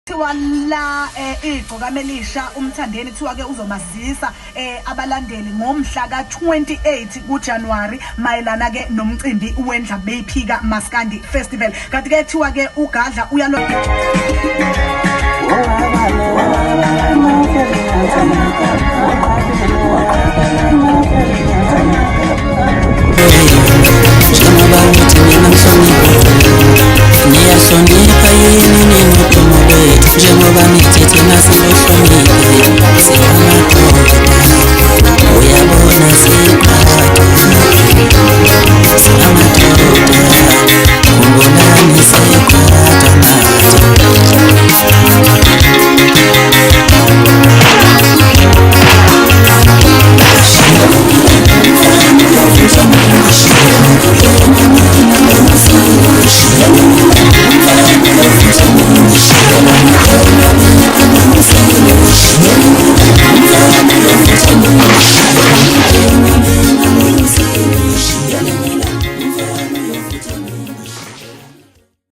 Thiwa la igqoka melisha umthandeni kuthiwa ke uzomazisa abalandeli ngomhla ka28 kuJanuary mayelana ke nomcimbi wendla beyiphika Maskandi Festival. Kanti ke thiwa ke ugadla uyalo Niyashonipha yini ngoba nithethe nasilo